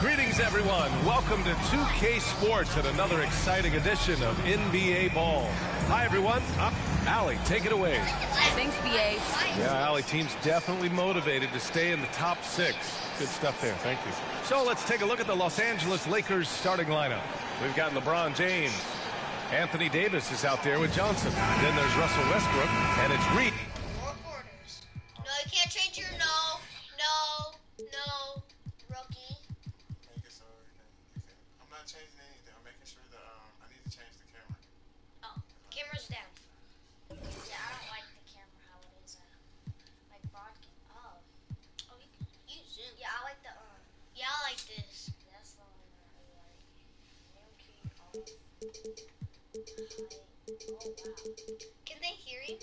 Greetings, everyone. Welcome to 2K Sports and another exciting edition of NBA Ball. Hi, everyone. Allie, take it away. Thanks, BA. Yeah, Allie, team's definitely motivated to stay in the top 6. Good stuff there. Thank you. So let's take a look at the Los Angeles Lakers starting lineup. We've got LeBron James. Anthony Davis is out there with Johnson. Then there's Russell Westbrook, and it's Reed. Four quarters. No, you can't change your no, rookie. I'm not changing anything. I'm making sure that I need to change the camera. Oh, camera's down. Yeah, I don't like the camera how it is. Like broadcast. Oh, you zoom. Yeah, I like the Yeah, I like this. That's the one that I really like. Name key off. Oh wow. Can they hear you?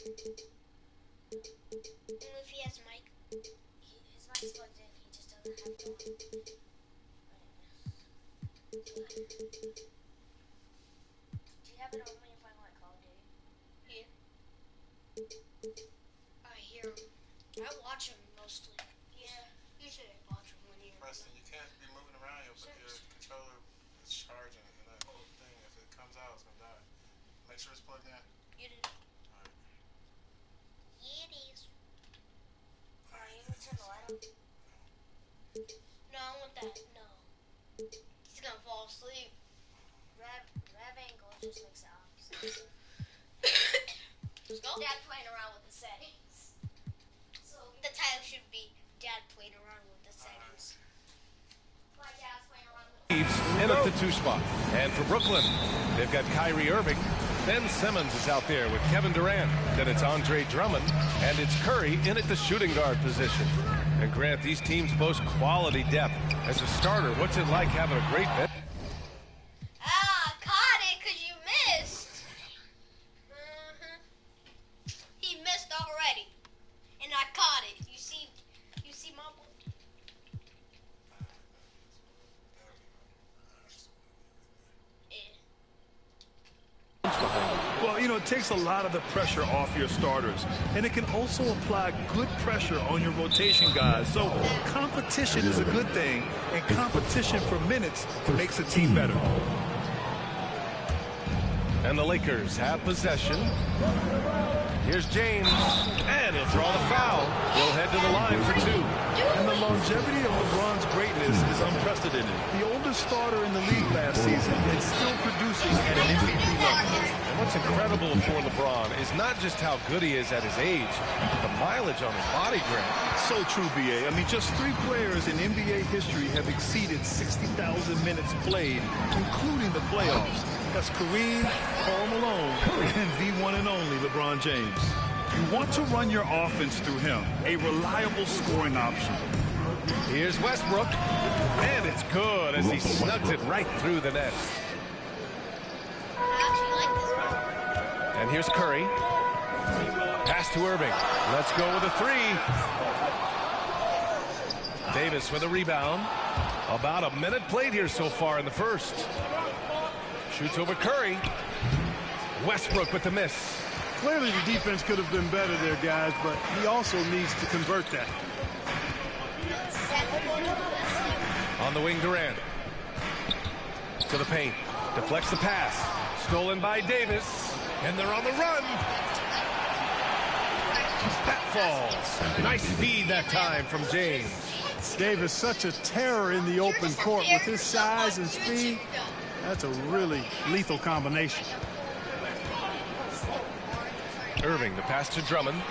If he has a mic. His mic's plugged in. He just doesn't have the one. Do you have it on when you're playing like Call of Duty? Yeah. I hear him. I watch him mostly. Yeah, usually I watch him when you're... Preston, you can't be moving around your controller is charging and that whole thing, if it comes out, it's gonna die. Make sure it's plugged in. It is. Alright. Yeah, it is. Alright, you need to turn the light on. No, I want that. No. He's gonna fall asleep. Rev angle just makes it opposite. Let's go. Dad playing around with the settings. So The title should be Dad played around with the settings. my dad's playing around with Reeves in at the 2 spot. And for Brooklyn, they've got Kyrie Irving. Ben Simmons is out there with Kevin Durant. Then it's Andre Drummond. And it's Curry in at the shooting guard position. And Grant, these teams boast quality depth. As a starter, what's it like having a great bench? Caught it because you missed. He missed already. And I caught it. You see my boy? Well, you know, it takes a lot of the pressure off your starters, and it can also apply good pressure on your rotation guys. So competition is a good thing, and competition for minutes makes a team better. And the Lakers have possession. Here's James. And he'll draw the foul. He'll head to the line for 2. And the longevity of LeBron's greatness is unprecedented. The oldest starter in the league last season is still producing at an MVP level. And what's incredible for LeBron is not just how good he is at his age, but the mileage on his body, Grant. So true, BA. I mean, just 3 players in NBA history have exceeded 60,000 minutes played, including the playoffs. That's Kareem, Karl Malone, and the one and only LeBron James. You want to run your offense through him, a reliable scoring option. Here's Westbrook. And it's good as he snugs it right through the net. I actually like this one. And here's Curry. Pass to Irving. Let's go with a 3. Davis with a rebound. About a minute played here so far in the first. Shoots over Curry. Westbrook with the miss. Clearly the defense could have been better there, guys, but he also needs to convert that. On the wing, Durant. To the paint. Deflects the pass. Stolen by Davis. And they're on the run. That falls. Nice feed that time from James. Davis, such a terror in the open court with his size and speed. That's a really lethal combination. Irving, the pass to Drummond.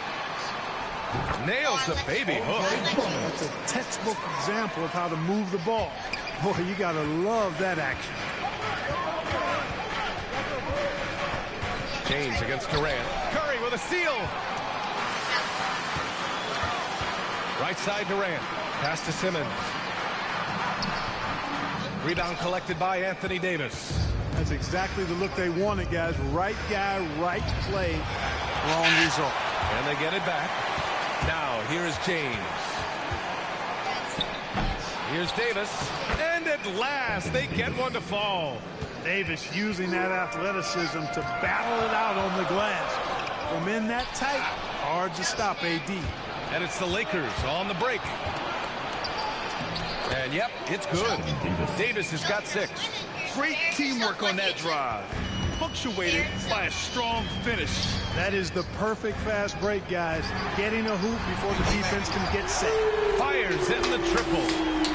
Nails the baby hook. That's a textbook example of how to move the ball. Boy, you got to love that action. James against Durant. Curry with a steal. Right side Durant. Pass to Simmons. Rebound collected by Anthony Davis. That's exactly the look they wanted, guys. Right guy, right play, wrong result. And they get it back. Now, here is James. Here's Davis. And at last, they get one to fall. Davis using that athleticism to battle it out on the glass. From in that tight, hard to stop AD. And it's the Lakers on the break. And yep, it's good. Davis has got 6. Great teamwork on that drive, punctuated by a strong finish. That is the perfect fast break, guys. Getting a hoop before the defense can get set. Fires in the triple.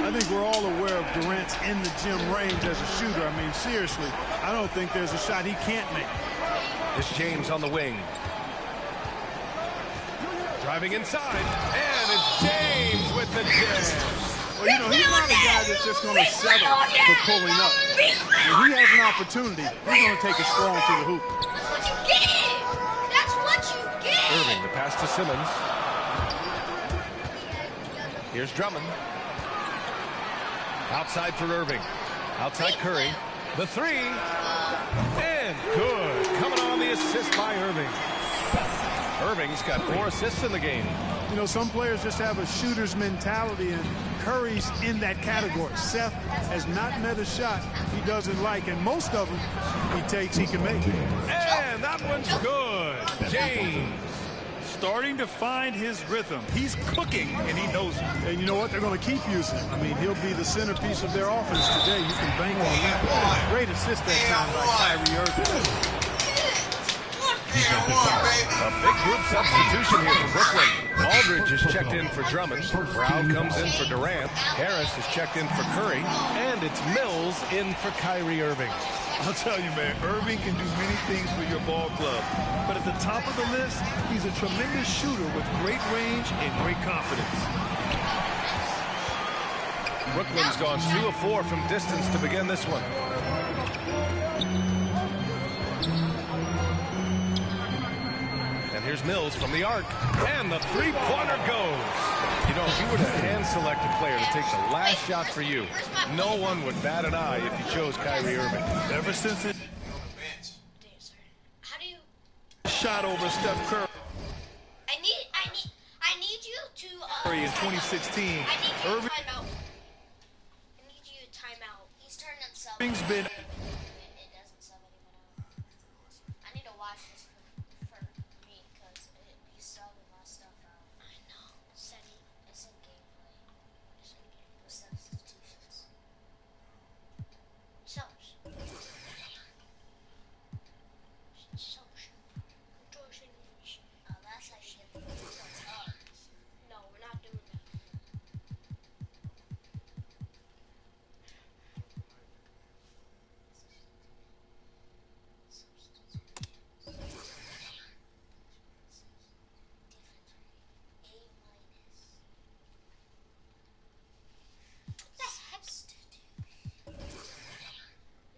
I think we're all aware of Durant's in the gym range as a shooter. I mean, seriously, I don't think there's a shot he can't make. It's James on the wing. Driving inside, and it's James with the jam. Well, you know, he's not a guy that's just going to settle for pulling up. When he has an opportunity, he's going to take it strong to the hoop. That's what you get. That's what you get. Irving, the pass to Simmons. Here's Drummond. Outside for Irving. Outside Curry. The 3. And good. Coming on the assist by Irving. Irving's got 4 assists in the game. You know, some players just have a shooter's mentality, and Curry's in that category. Seth has not met a shot he doesn't like, and most of them he takes he can make. And that one's good. James. Starting to find his rhythm. He's cooking, and he knows it. And you know what? They're going to keep using him. I mean, he'll be the centerpiece of their offense today. You can bank on that. Great assist that time by Kyrie Irving. A big group substitution here for Brooklyn. Aldridge is checked in for Drummond. Brown comes in for Durant. Harris is checked in for Curry. And it's Mills in for Kyrie Irving. I'll tell you, man, Irving can do many things for your ball club. But at the top of the list, he's a tremendous shooter with great range and great confidence. Brooklyn's gone 2 of 4 from distance to begin this one. And here's Mills from the arc. And the 3-pointer goes. You know, if you were to hand select a player to take the last shot for you, no one would bat an eye if you chose Kyrie Irving. Ever since it How do you? shot over Steph Curry I need you to. in 2016, I need you Irving- to time out. I need you to time out. He's turning himself. Irving's been It doesn't sub anyone out. I need to watch this for me because he's subbing my stuff out. I know. Setting. It's in gameplay. It's in gameplay. Substitutions. Subs. That's how you get the results. No, we're not doing that.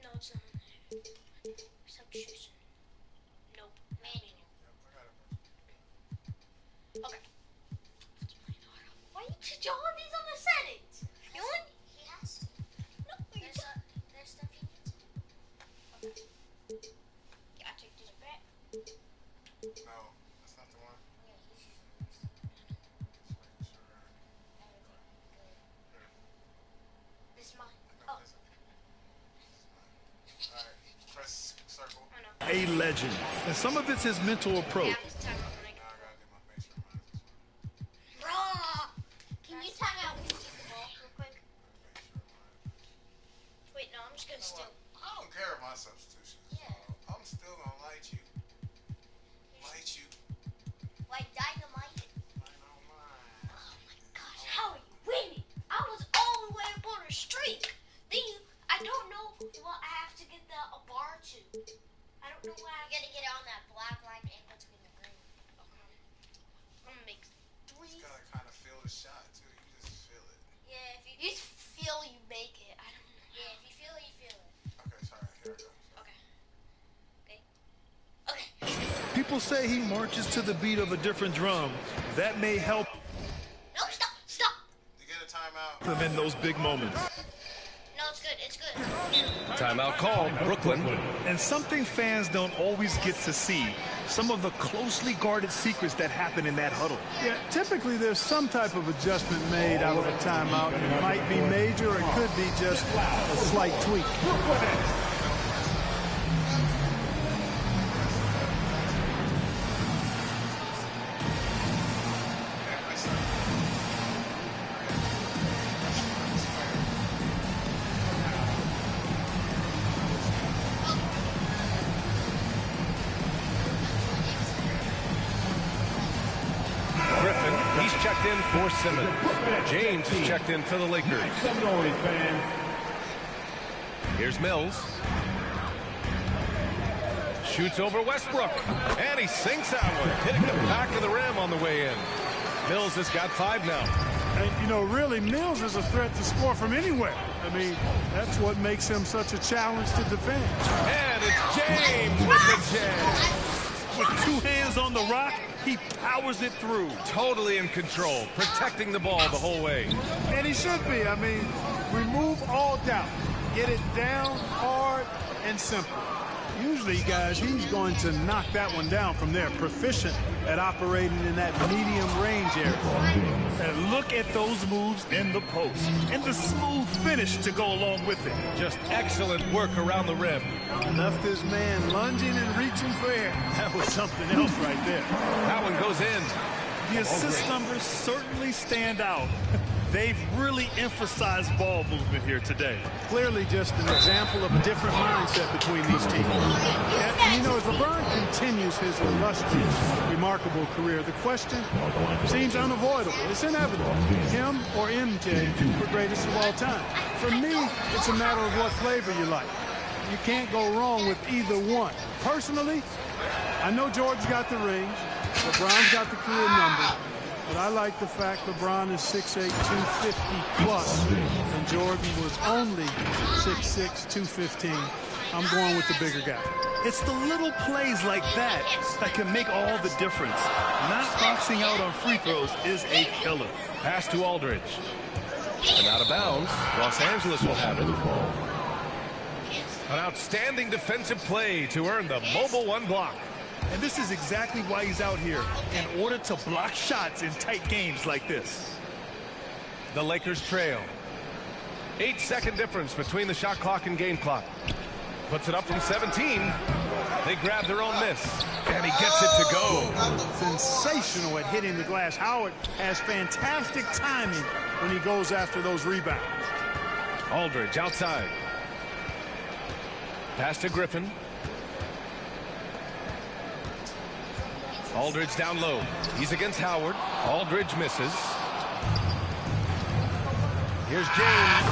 No, it's not. Substitution. Nope. Manual. Okay. Why you you all these on the settings? You only He has to. no. You There's, just, there's stuff he needs to. yeah, I take this back. No, that's not the one. Yeah, he's using this. Just making sure. Everything good. This is mine. No, Oh, this is- Alright, press circle. I know. a legend, and some of it's his mental approach. Yeah, this time I'm gonna Now I gotta do my face remind this one. Bruh! Can you time out and keep the ball real quick? Face remind. Wait, no, I'm just gonna You know steal. what? I don't care about substitutions. Yeah. So I'm still gonna light you. Light you. Like dynamite. I don't mind. Oh my gosh, how are you winning? I was all the way up on a streak. Then you, I don't know what I have to get a bar to. I don't know why I You gotta get it on that black line in between the green. Okay. I'm gonna make You 3. just gotta kind of feel the shot too. You just feel it. Yeah, if you You just feel you make it. I don't know. yeah, if you feel it, you feel it. Okay, sorry. Here I go. Okay. Okay. People say he marches to the beat of a different drum. That may help No, stop, stop. You get a timeout. him in those big moments. No, it's good. It's good. Timeout called, Brooklyn. And something fans don't always get to see, some of the closely guarded secrets that happen in that huddle. Yeah, typically there's some type of adjustment made out of a timeout. It might be major, or it could be just a slight tweak. in for Simmons. James is checked in for the Lakers. Here's Mills. Shoots over Westbrook. And he sinks that one, hitting the back of the rim on the way in. Mills has got 5 now. And, you know, really, Mills is a threat to score from anywhere. I mean, that's what makes him such a challenge to defend. And it's James with the jam. With 2 hands on the rock, he powers it through. Totally in control, protecting the ball the whole way. And he should be. I mean, remove all doubt. Get it down hard and simple. Usually, guys, he's going to knock that one down from there. Proficient at operating in that medium range area. And look at those moves in the post. And the smooth finish to go along with it. Just excellent work around the rim. Left his man lunging and reaching for air. That was something else right there. That one goes in. The assist numbers certainly stand out. They've really emphasized ball movement here today. Clearly just an example of a different mindset between these teams. And you know, as LeBron continues his illustrious, remarkable career, the question seems unavoidable. It's inevitable. Him or MJ for greatest of all time. For me, it's a matter of what flavor you like. You can't go wrong with either one. Personally, I know Jordan's got the rings. LeBron's got the career number. But I like the fact LeBron is 6'8", 250 plus, and Jordan was only 6'6", 215. I'm going with the bigger guy. It's the little plays like that that can make all the difference. Not boxing out on free throws is a killer. Pass to Aldridge. And out of bounds. Los Angeles will have it. An outstanding defensive play to earn the mobile 1 block. And this is exactly why he's out here, in order to block shots in tight games like this. The Lakers trail. 8-second difference between the shot clock and game clock. Puts it up from 17. They grab their own miss. And he gets it to go. Sensational at hitting the glass. Howard has fantastic timing when he goes after those rebounds. Aldridge outside. Pass to Griffin. Aldridge down low. He's against Howard. Aldridge misses. Here's James.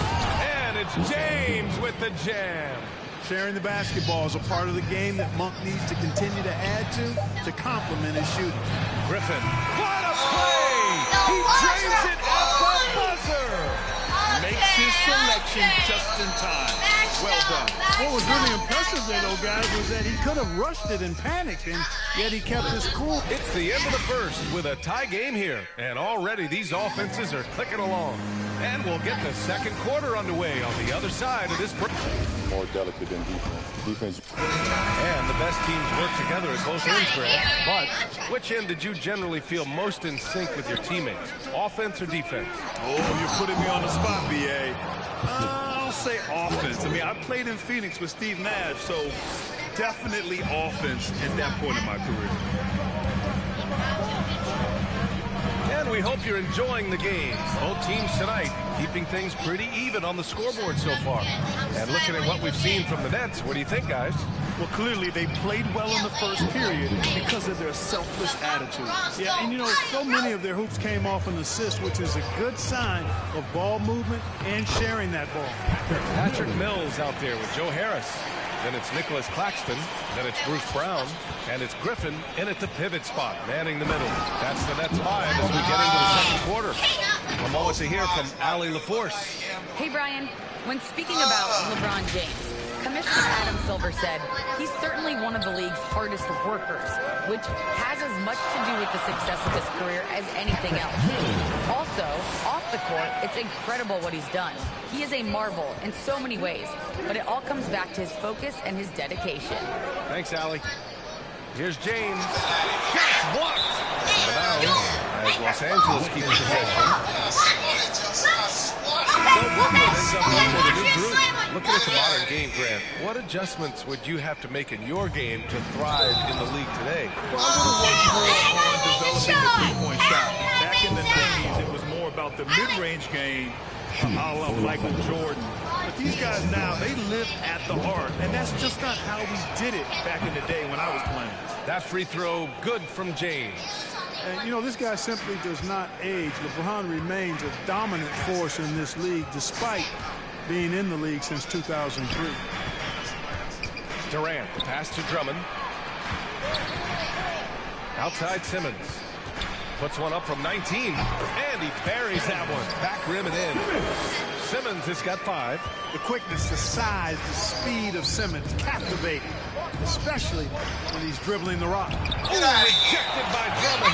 And it's James with the jam. Sharing the basketball is a part of the game that Monk needs to continue to add to complement his shooting. Griffin. What a play! He drains it at the buzzer. Makes his selection just in time. Well done. What was really impressive there, though, guys, was that he could have rushed it and panicked, and yet he kept his cool. It's the end of the first with a tie game here. And already these offenses are clicking along. And we'll get the second quarter underway on the other side of this break. More delicate than defense. And the best teams work together at both ends, Grant. But which end did you generally feel most in sync with your teammates? Offense or defense? Oh, you're putting me on the spot, B.A. I'll say offense. I mean, I played in Phoenix with Steve Nash, so definitely offense at that point in my career. And we hope you're enjoying the game. Both teams tonight keeping things pretty even on the scoreboard so far. And looking at what we've seen from the Nets, what do you think, guys? Well, clearly they played well in the first period because of their selfless attitude. Yeah, and you know, so many of their hoops came off an assist, which is a good sign of ball movement and sharing that ball. Patrick Mills out there with Joe Harris. Then it's Nicholas Claxton. Then it's Bruce Brown. And it's Griffin in at the pivot spot, manning the middle. That's the Nets 5 as we get into the second quarter. A moment to hear from Allie LaForce. Hey, Brian. When speaking about LeBron James, Commissioner Adam Silver said he's certainly one of the league's hardest workers, which has as much to do with the success of his career as anything else. Also, off the court, it's incredible what he's done. He is a marvel in so many ways, but it all comes back to his focus and his dedication. Thanks, Allie. Here's James. Shots blocked. As Los Angeles keeps possession. So Brooklyn ends up with a new group. Looking at the modern game, Grant, what adjustments would you have to make in your game to thrive in the league today? Well, I would have worked more on developing the three-point shot. Back in the 90s, it was more about the mid-range game, a la Michael Jordan. But these guys now, they live at the arc, and that's just not how we did it back in the day when I was playing. That free throw good from James. And, you know, this guy simply does not age. LeBron remains a dominant force in this league despite being in the league since 2003. Durant, the pass to Drummond. Outside Simmons. Puts one up from 19. And he buries that one. Back rim and in. Simmons has got 5. The quickness, the size, the speed of Simmons, captivating, especially when he's dribbling the rock. Oh, rejected by Drummond.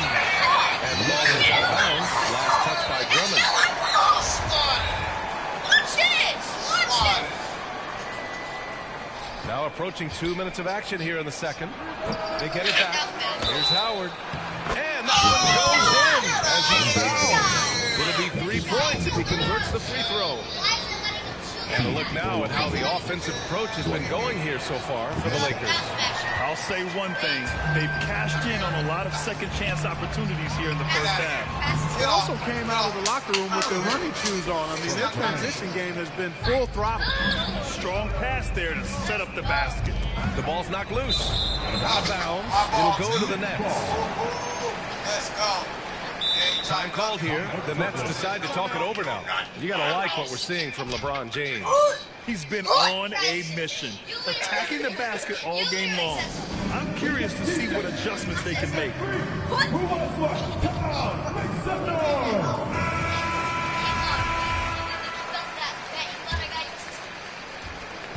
And the ball is out of bounds. Last touch by Drummond. Watch this! Watch this! Now approaching 2 minutes of action here in the second. They get it back. Here's Howard. And that one goes in as he's fouled. It'll be 3 points if he converts the free throw. And a look now at how the offensive approach has been going here so far for the Lakers. I'll say one thing. They've cashed in on a lot of second chance opportunities here in the first half. They also came out of the locker room with their running shoes on. I mean, their transition game has been full throttle. Strong pass there to set up the basket. The ball's knocked loose. Out of bounds. It'll go to the Nets. Let's go. Time called here. The Nets decide to talk it over now. You got to like what we're seeing from LeBron James. He's been on a mission, attacking the basket all game long. I'm curious to see what adjustments they can make.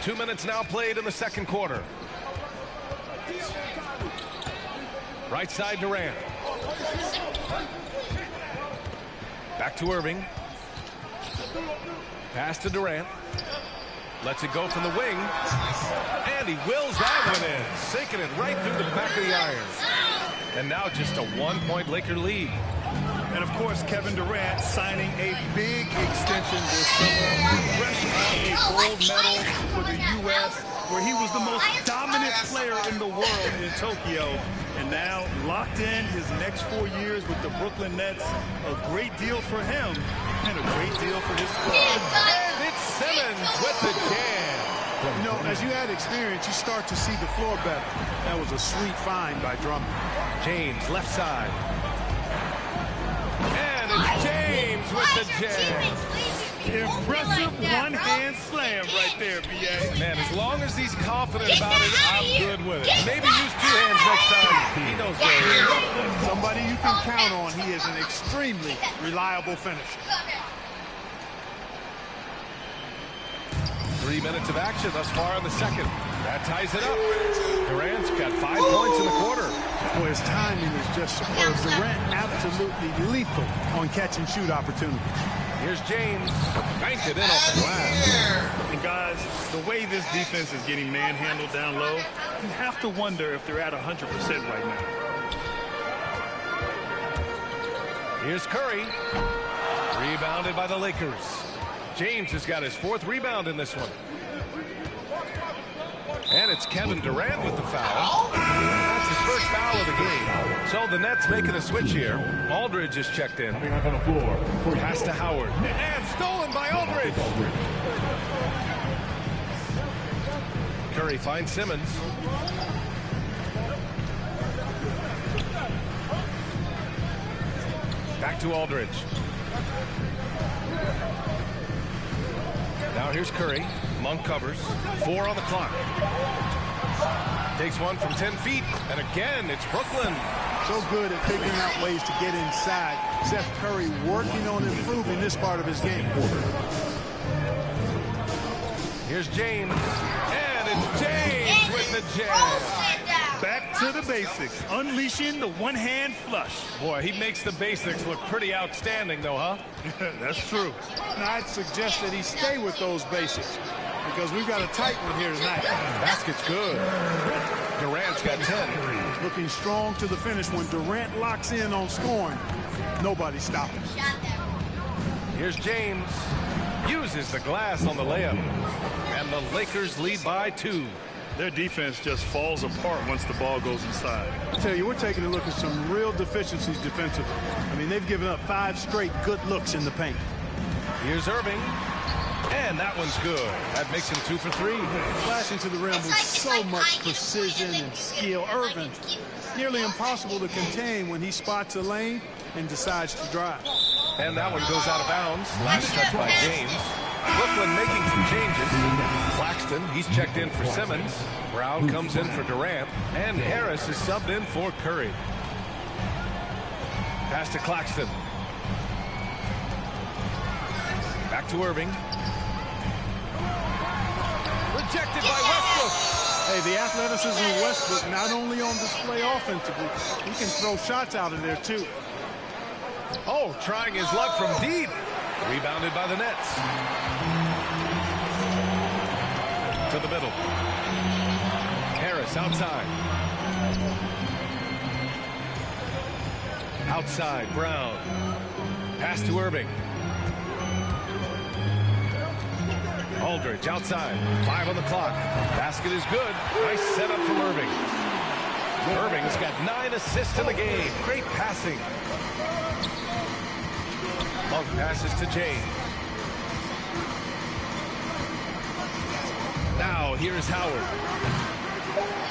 2 minutes now played in the second quarter. Right side Durant. Back to Irving. Pass to Durant. Lets it go from the wing. And he wills that one in. Sinking it right through the back of the iron. And now just a 1-point Laker lead. And of course, Kevin Durant signing a big extension this summer. Fresh off a gold medal for the U.S., where he was the most dominant player in the world in Tokyo. And now locked in his next 4 years with the Brooklyn Nets. A great deal for him and a great deal for his club. And it's Simmons with the jam. You know, as you add experience, you start to see the floor better. That was a sweet find by Drummond. James, left side. And it's James with the jam. Impressive one-hand slam right there, B.A. Man, as long as he's confident about it, I'm good with it. Maybe use 2 hands next time. He knows where he is. Somebody you can count on. He is an extremely reliable finisher. 3 minutes of action thus far in the second. That ties it up. Durant's got 5 points in the quarter. Boy, his timing is just superb. Durant absolutely lethal on catch and shoot opportunities. Here's James. Banked it in off the glass. And guys, the way this defense is getting manhandled down low, you have to wonder if they're at 100% right now. Here's Curry. Rebounded by the Lakers. James has got his 4th rebound in this one. And it's Kevin Durant with the foul. That's his first foul of the game. So the Nets making a switch here. Aldridge is checked in. Pass to Howard. And stolen by Aldridge. Curry finds Simmons. Back to Aldridge. Now here's Curry. Monk covers. 4 on the clock. Takes one from 10 feet. And again, it's Brooklyn. So good at figuring out ways to get inside. Seth Curry working on improving this part of his game. Here's James. And it's James with the jam. Back to the basics. Unleashing the one-hand flush. Boy, he makes the basics look pretty outstanding, though, huh? That's true. Now, I'd suggest that he stay with those basics because we've got a tight one here tonight. Basket's good. Durant's got 10. Looking strong to the finish. When Durant locks in on scoring, nobody's stopping. Here's James. Uses the glass on the layup. And the Lakers lead by 2. Their defense just falls apart once the ball goes inside. I tell you, we're taking a look at some real deficiencies defensively. I mean, they've given up 5 straight good looks in the paint. Here's Irving. And that one's good. That makes him 2 for 3. Flashing to the rim with so much precision and skill. Irving nearly impossible to contain when he spots a lane and decides to drive. And that one goes out of bounds. Last touch by James. Brooklyn making some changes. Claxton, he's checked in for Simmons. Brown comes in for Durant. And Harris is subbed in for Curry. Pass to Claxton. Back to Irving. Rejected by Westbrook. Hey, the athleticism of Westbrook not only on display offensively, he can throw shots out of there too. Oh, trying his luck from deep. Rebounded by the Nets. To the middle. Harris outside. Outside, Brown. Pass to Irving. Aldridge outside. 5 on the clock. Basket is good. Nice setup from Irving. Irving's got 9 assists in the game. Great passing. Monk passes to James. Now here's Howard.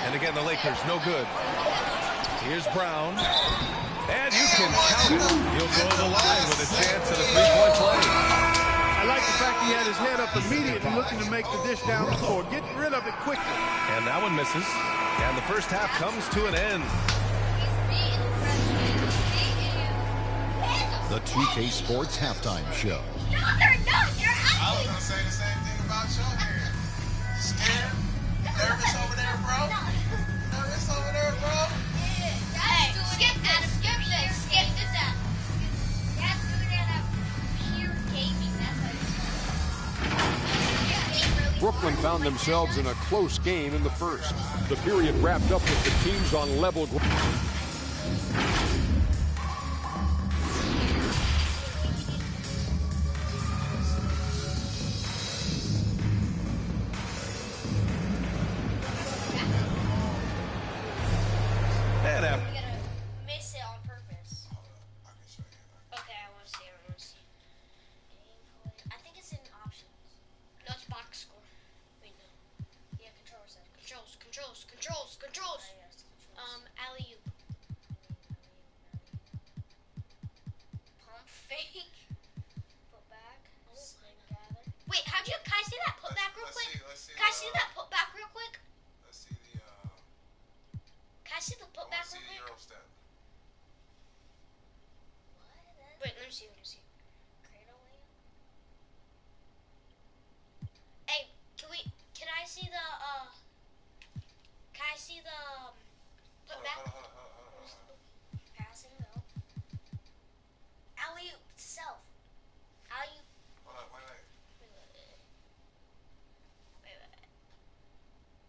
And again, the Lakers no good. Here's Brown. And you can count it. He'll go to the line with a chance at a three-point play. I like the fact he had his head up immediately looking to make the dish down the floor. Get rid of it quickly. And that one misses. And the first half comes to an end. The 2K Sports Halftime Show. No, they're not. They're I was ugly. gonna say the same thing about your hair. Scared? Nervous over there, bro? Nervous over there, bro? Hey, skip this. Skip this. Skip this. Dad's doing that at Pure Gaming. That's Brooklyn found themselves in a close game in the first. The period wrapped up with the teams on level ground. alley-oop. Pump fake. Put back. Swing gather. Wait, can I see that put back real quick? Can I see that put back real quick? Let's see the Can I see the put back real quick? Euro step. Wait, let me see. Cradle layup. Hey, can I see the put back? Passing though. Alley-oop self. Alley-oop. Hold up, wait.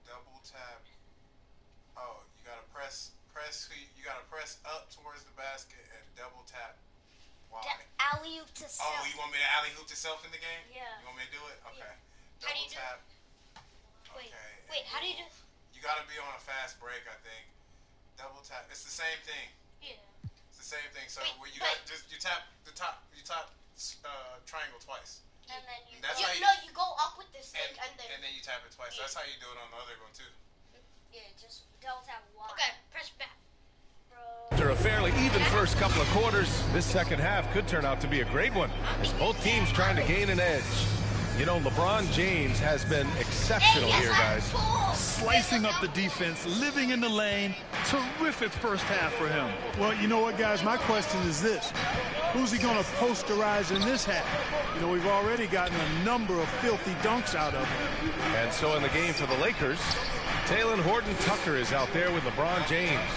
Double tap. Oh, you gotta press. You gotta press up towards the basket and double tap. Why? Alley-oop to self. Oh, you want me to alley-hoop to self in the game? Yeah. You want me to do it? Okay. Yeah. How do you Double tap. Wait, how do you do? You gotta be on a fast break, I think. Double tap. It's the same thing. Yeah. It's the same thing. So Wait, where you got you tap the top. You tap triangle twice. And then you. That's you how you go up with this thing and then you tap it twice. Yeah. That's how you do it on the other one too. Yeah, just double tap Y. Okay, press back. After a fairly even first couple of quarters, this second half could turn out to be a great one as both teams trying to gain an edge. You know, LeBron James has been exceptional here, guys. Slicing up the defense, living in the lane. Terrific first half for him. Well, you know what, guys? My question is this. Who's he going to posterize in this half? You know, we've already gotten a number of filthy dunks out of him. And so in the game for the Lakers, Talen Horton-Tucker is out there with LeBron James.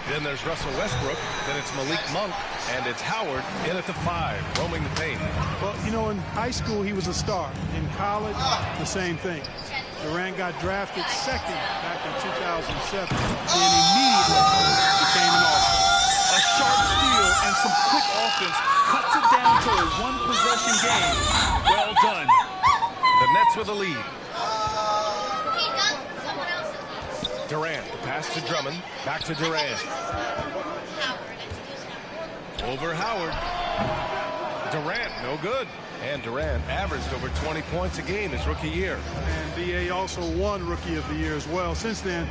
Then there's Russell Westbrook. Then it's Malik Monk. And it's Howard in at the 5, roaming the paint. Well, you know, in high school, he was a star. In college, the same thing. Durant got drafted second back in 2007 and immediately became an all-star. A sharp steal and some quick offense cuts it down to a one-possession game. Well done. The Nets with a lead. Durant, the pass to Drummond, back to Durant. Over Howard. Durant, no good. And Durant averaged over 20 points a game his rookie year. And B.A. also won Rookie of the Year as well. Since then,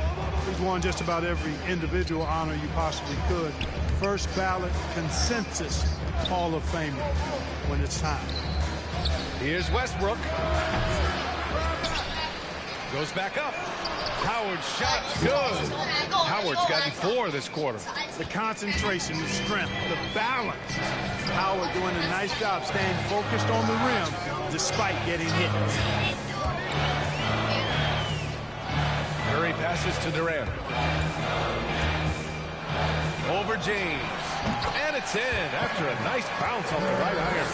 He's won just about every individual honor you possibly could. First ballot consensus Hall of Famer when it's time. Here's Westbrook. Goes back up. Howard's shot, good. Howard's gotten 4 this quarter. The concentration, the strength, the balance. Howard doing a nice job staying focused on the rim despite getting hit. Curry passes to Durant. Over James. And it's in after a nice bounce off the right iron.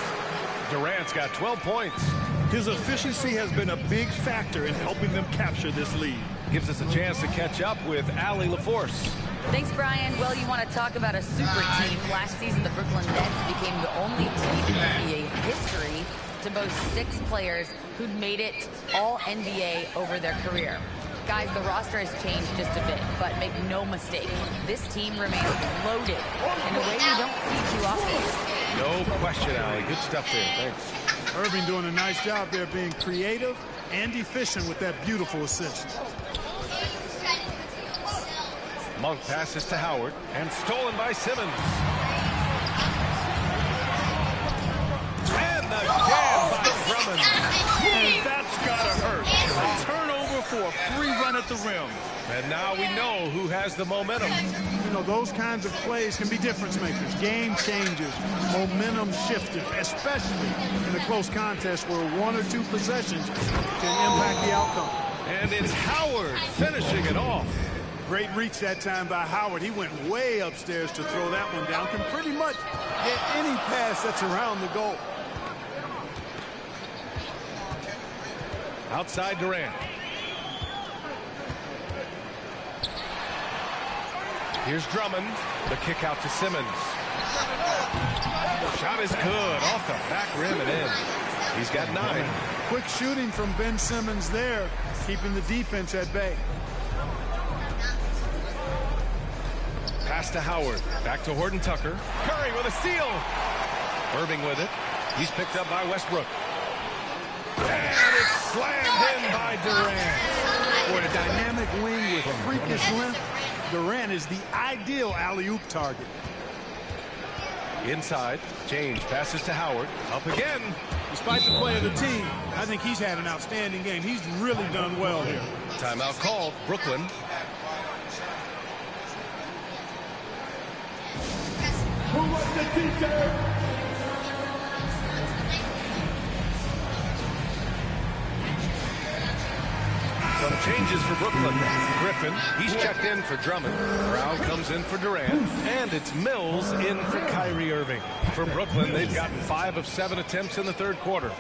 Durant's got 12 points. His efficiency has been a big factor in helping them capture this lead. Gives us a chance to catch up with Allie LaForce. Thanks, Brian. Well, you want to talk about a super team. Last season, the Brooklyn Nets became the only team in NBA history to boast 6 players who'd made it all NBA over their career. Guys, the roster has changed just a bit, but make no mistake, this team remains loaded in a way you don't see too often. No question, Allie. Good stuff there. Thanks. Irving doing a nice job there being creative and efficient with that beautiful assist. Monk passes to Howard and stolen by Simmons. And the jam by Drummond. And that's gotta hurt. A turnover for a free run at the rim. And now we know who has the momentum. You know, those kinds of plays can be difference makers, game changers, momentum shifters, especially in a close contest where 1 or 2 possessions can impact the outcome. And it's Howard finishing it off. Great reach that time by Howard. He went way upstairs to throw that one down. Can pretty much get any pass that's around the goal. Outside Durant. Here's Drummond. The kick out to Simmons. Shot is good. Off the back rim and in. He's got 9. Quick shooting from Ben Simmons there, keeping the defense at bay. Pass to Howard. Back to Horton Tucker. Curry with a steal. Irving with it. He's picked up by Westbrook. And it's slammed in by Durant. For a dynamic wing with freakish length, Durant is the ideal alley-oop target. Inside, James passes to Howard. Up again. Despite the play of the team, I think he's had an outstanding game. He's really done well here. Timeout called. Brooklyn. Some changes for Brooklyn. Griffin, he's checked in for Drummond. Brown comes in for Durant. And it's Mills in for Kyrie Irving. For Brooklyn, they've gotten 5 of 7 attempts in the third quarter.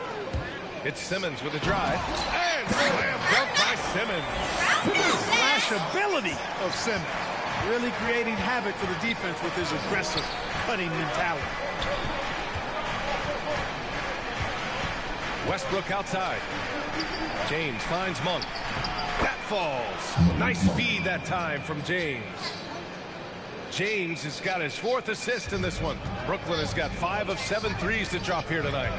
It's Simmons with a drive. And slam dunk by Simmons. Flashability of Simmons. Really creating havoc for the defense with his aggressive cutting mentality. Westbrook outside. James finds Monk. That falls. Nice feed that time from James. James has got his 4th assist in this one. Brooklyn has got 5 of 7 threes to drop here tonight.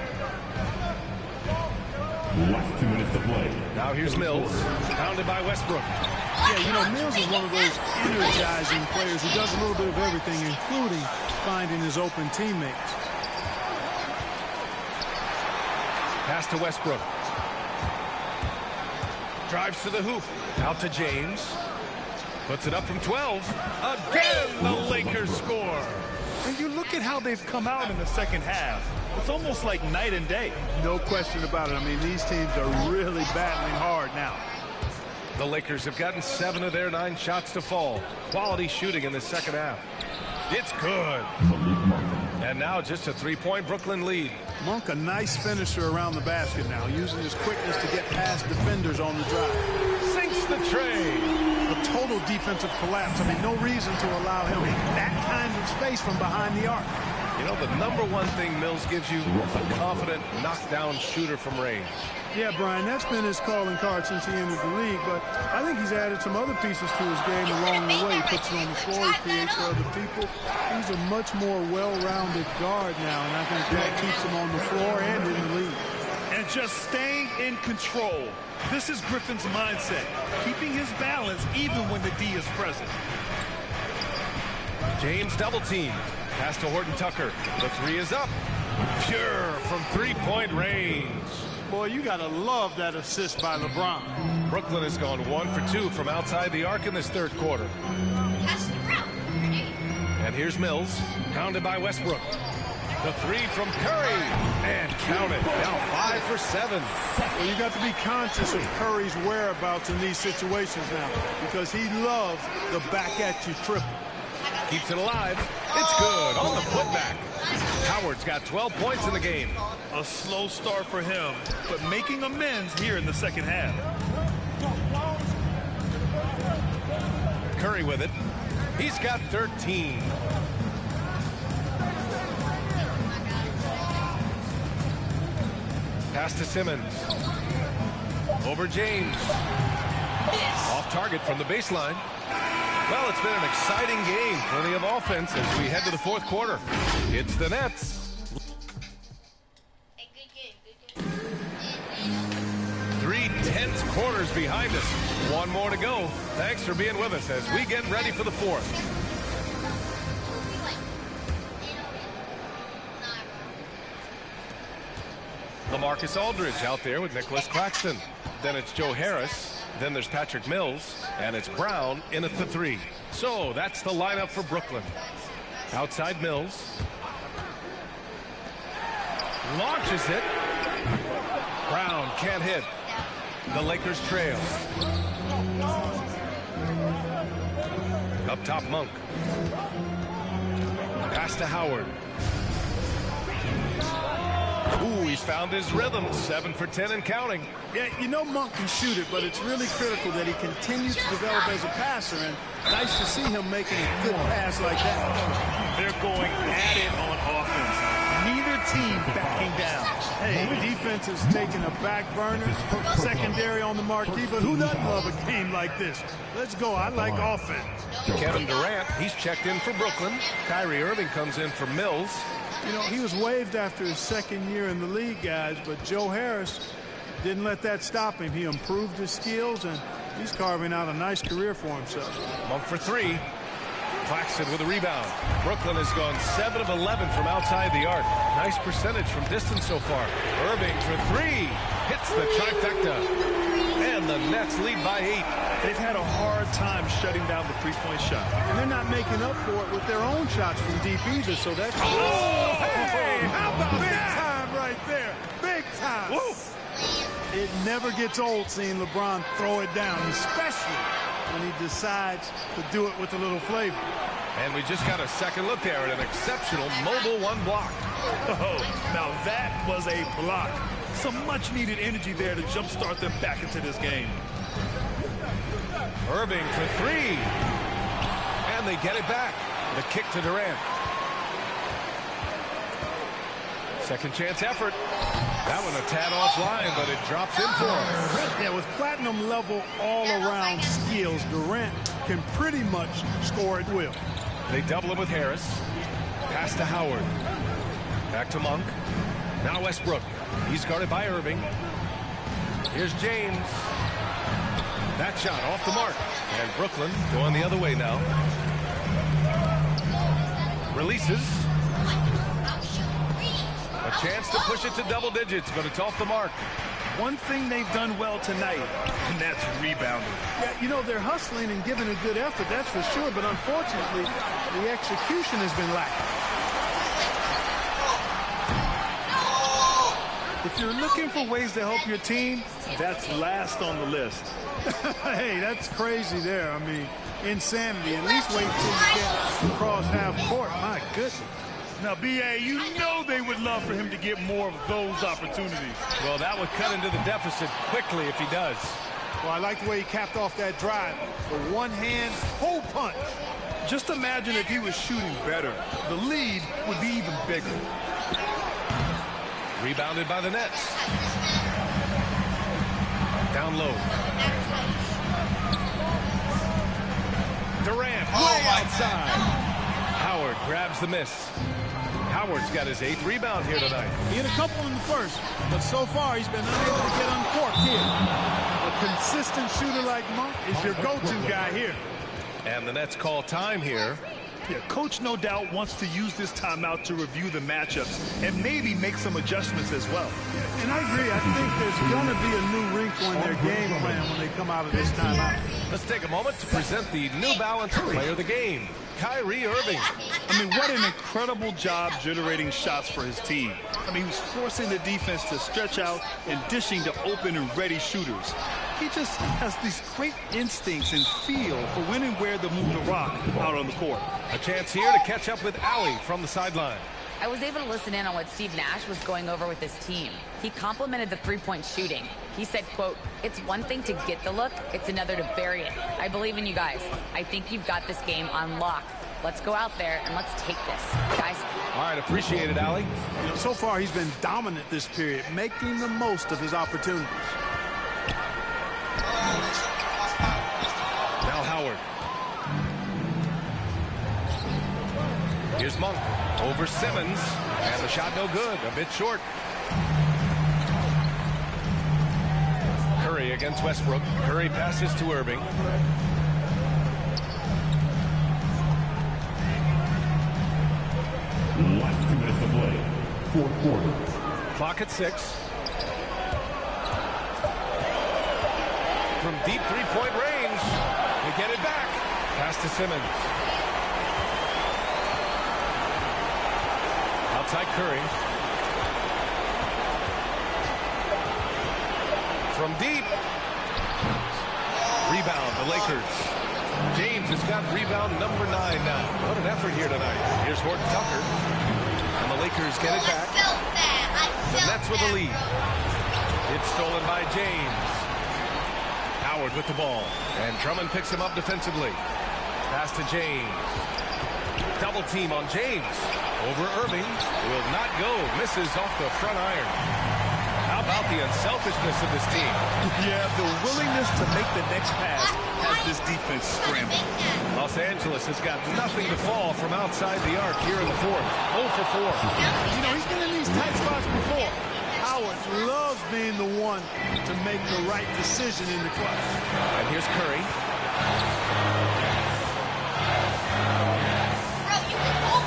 Last 2 minutes to play. Now here's Mills. Pounded by Westbrook. Yeah, you know, Mills is one of those energizing players who does a little bit of everything, including finding his open teammates. Pass to Westbrook. Drives to the hoop. Out to James. Puts it up from 12. Again, the Lakers score. And you look at how they've come out in the second half. It's almost like night and day. No question about it. I mean, these teams are really battling hard now. The Lakers have gotten 7 of their 9 shots to fall. Quality shooting in the second half. It's good. And now just a 3-point Brooklyn lead. Monk, a nice finisher around the basket now, using his quickness to get past defenders on the drive. Sinks the tray. A total defensive collapse. I mean, no reason to allow him that kind of space from behind the arc. You know, the #1 thing Mills gives you, a confident knockdown shooter from range. Yeah, Brian, that's been his calling card since he entered the league, but I think he's added some other pieces to his game along the way. He puts it on the floor, he creates for other people. He's a much more well-rounded guard now, and I think that keeps him on the floor and in the league. And just staying in control. This is Griffin's mindset, keeping his balance even when the D is present. James double teamed. Pass to Horton Tucker. The three is up. Pure from three-point range. Boy, you got to love that assist by LeBron. Brooklyn has gone 1 for 2 from outside the arc in this third quarter. And here's Mills, pounded by Westbrook. The three from Curry, and count it, now 5 for 7. Well, you got to be conscious of Curry's whereabouts in these situations now, because he loves the back-at-you triple. Keeps it alive. It's good on the putback. Howard's got 12 points in the game. A slow start for him, but making amends here in the second half. Curry with it. He's got 13. Pass to Simmons. Over James. Off target from the baseline. Well, it's been an exciting game. Plenty of offense as we head to the fourth quarter. It's the Nets. Hey, good game. 3 tense quarters behind us. One more to go. Thanks for being with us as we get ready for the fourth. LaMarcus Aldridge out there with Nicholas Claxton. Then it's Joe Harris. Then there's Patrick Mills, and it's Brown in at the three. So that's the lineup for Brooklyn. Outside Mills. Launches it. Brown can't hit. The Lakers trail. Up top, Monk. Pass to Howard. Ooh, he's found his rhythm. 7 for 10 and counting. Yeah, you know Monk can shoot it, but it's really critical that he continues to develop as a passer, and nice to see him making a good pass like that. They're going at it on offense. Neither team backing down. Hey, the defense is taking a back burner, secondary on the marquee, but who doesn't love a game like this? Let's go. I like offense. Kevin Durant, he's checked in for Brooklyn. Kyrie Irving comes in for Mills. You know, he was waived after his second year in the league, guys, but Joe Harris didn't let that stop him. He improved his skills, and he's carving out a nice career for himself. Monk for 3. Claxton with a rebound. Brooklyn has gone 7 of 11 from outside the arc. Nice percentage from distance so far. Irving for 3. Hits the trifecta. And the Nets lead by 8. They've had a hard time shutting down the three-point shot. And they're not making up for it with their own shots from deep either, so that's... Oh, hey! How about big that? time right there. Big time. Woo. It never gets old seeing LeBron throw it down, especially when he decides to do it with a little flavor. And we just got a second look there at an exceptional mobile one block. Oh, now that was a block. Some much-needed energy there to jumpstart them back into this game. Irving for 3. And they get it back. The kick to Durant. Second chance effort. That one a tad offline, but it drops in for him. Yeah, with platinum level all-around skills, Durant can pretty much score at will. They double him with Harris. Pass to Howard. Back to Monk. Now Westbrook. He's guarded by Irving. Here's James. That shot off the mark. And Brooklyn going the other way now. Releases. A chance to push it to double digits, but it's off the mark. One thing they've done well tonight, and that's rebounding. Yeah, you know, they're hustling and giving a good effort, that's for sure, but unfortunately, the execution has been lacking. If you're looking for ways to help your team, that's last on the list. Hey, that's crazy there. I mean, insanity. At least wait till you get across half court. My goodness. Now, B.A., you know they would love for him to get more of those opportunities. Well, that would cut into the deficit quickly if he does. Well, I like the way he capped off that drive. The one-hand hole punch. Just imagine if he was shooting better. The lead would be even bigger. Rebounded by the Nets. Down low. Durant way outside. Howard grabs the miss. Howard's got his 8th rebound here tonight. He hit a couple in the first, but so far he's been unable to get uncorked here. A consistent shooter like Monk is your go-to guy here. And the Nets call time here. Yeah, coach no doubt wants to use this timeout to review the matchups and maybe make some adjustments as well. And I agree. I think there's going to be a new wrinkle in their game plan when they come out of this timeout. Let's take a moment to present the New Balance player of the game, Kyrie Irving. I mean, what an incredible job generating shots for his team. I mean, he was forcing the defense to stretch out and dishing to open and ready shooters. He just has these great instincts and feel for when and where to move the rock out on the court. A chance here to catch up with Allie from the sideline. I was able to listen in on what Steve Nash was going over with his team. He complimented the three-point shooting. He said, quote, "It's one thing to get the look, it's another to bury it. I believe in you guys. I think you've got this game on lock. Let's go out there and let's take this, guys." All right, appreciate it, Allie. You know, so far he's been dominant this period, making the most of his opportunities. Now Howard. Here's Monk over Simmons, and the shot no good, a bit short. Curry against Westbrook. Curry passes to Irving. Last 2 minutes to play. Fourth quarter. Clock at 6. From deep three-point range, they get it back. Pass to Simmons. Outside Curry. From deep. Rebound, the Lakers. James has got rebound number 9 now. What an effort here tonight. Here's Horton Tucker. And the Lakers get it back. The Nets with the lead. It's stolen by James. Howard with the ball. And Drummond picks him up defensively. Pass to James. Double team on James. Over Irving. Will not go. Misses off the front iron. How about the unselfishness of this team? Yeah, the willingness to make the next pass has this defense scrambling. Los Angeles has got nothing to fall from outside the arc here in the fourth. 0 for 4. You know, he's been in these tight spots before. Howard loves being the one to make the right decision in the clutch. And here's Curry.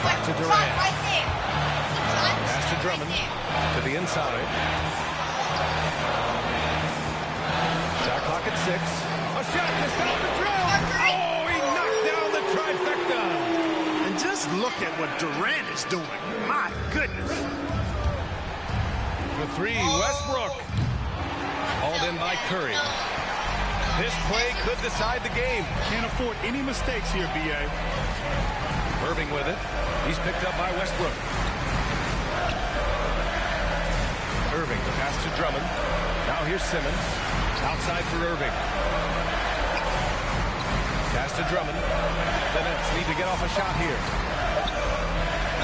Back to Durant. Pass to Drummond. To the inside. Shot clock at 6. A shot to stop the drill. Oh, he knocked down the trifecta. And just look at what Durant is doing. My goodness. For 3, Westbrook. Hauled in by Curry. This play could decide the game. Can't afford any mistakes here, B.A. Irving with it. He's picked up by Westbrook. Irving, the pass to Drummond. Now here's Simmons. Outside for Irving. Pass to Drummond. The Nets need to get off a shot here.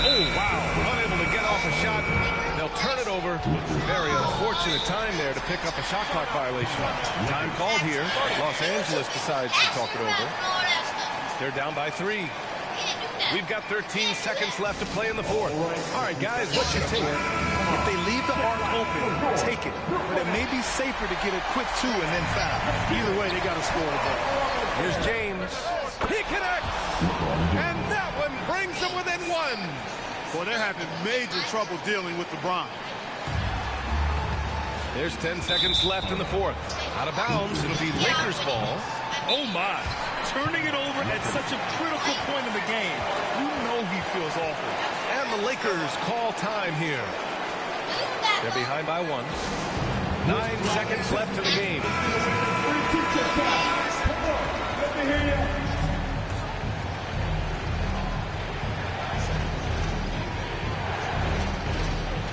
Oh, wow. Unable to get off a shot. They'll turn it over. Very unfortunate time there to pick up a shot clock violation. Time called here. Los Angeles decides to talk it over. They're down by 3. We've got 13 seconds left to play in the fourth. All right, guys, what's your take? If they leave the arc open, take it. But it may be safer to get a quick 2 and then foul. Either way, they got to score the ball. Here's James. He connects. And that one brings them within 1. Boy, they're having major trouble dealing with LeBron. There's 10 seconds left in the fourth. Out of bounds, it'll be Lakers ball. Oh, my. Turning it over at such a critical point in the game. You know he feels awful. And the Lakers call time here. They're behind by 1. 9 seconds left in the game. Let me hear you.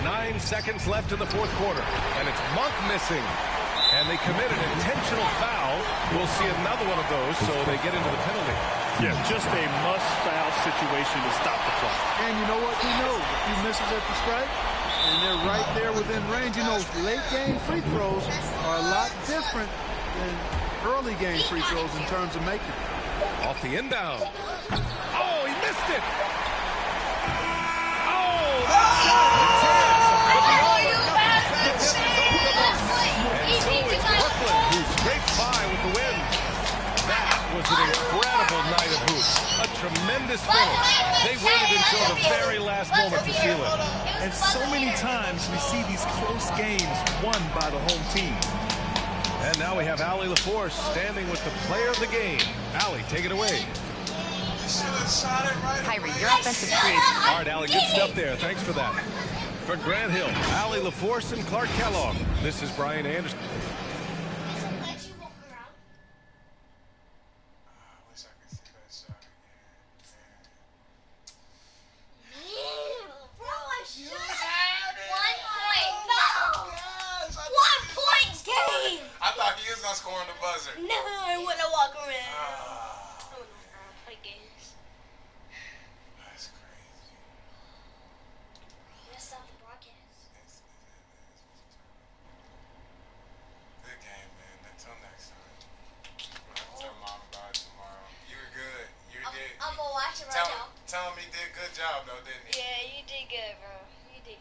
9 seconds left in the fourth quarter. And it's Monk missing. And they committed an intentional foul. We'll see another one of those, so they get into the penalty. Yeah, just a must-foul situation to stop the clock. And you know what? He knows a few misses at the strike, and they're right there within range. You know, late-game free throws are a lot different than early-game free throws in terms of making it. Off the inbound. Oh, he missed it. Oh, tremendous finish. They waited until the very last moment to seal it. And so many times we see these close games won by the home team. And now we have Allie LaForce standing with the player of the game. Allie, take it away. Kyrie, your offensive creation. All right, Allie, good stuff there. Thanks for that. For Grant Hill, Allie LaForce, and Clark Kellogg, this is Brian Anderson. I thought he was going to score on the buzzer. No, I want to walk around. I want to play games. That's crazy. Let's stop the broadcast. Good game, man. Until next time. I'll tell Mom about it tomorrow. You were good. You did. I'm going to watch it right now. Tell him he did a good job, though, didn't he? Yeah, you did good, bro.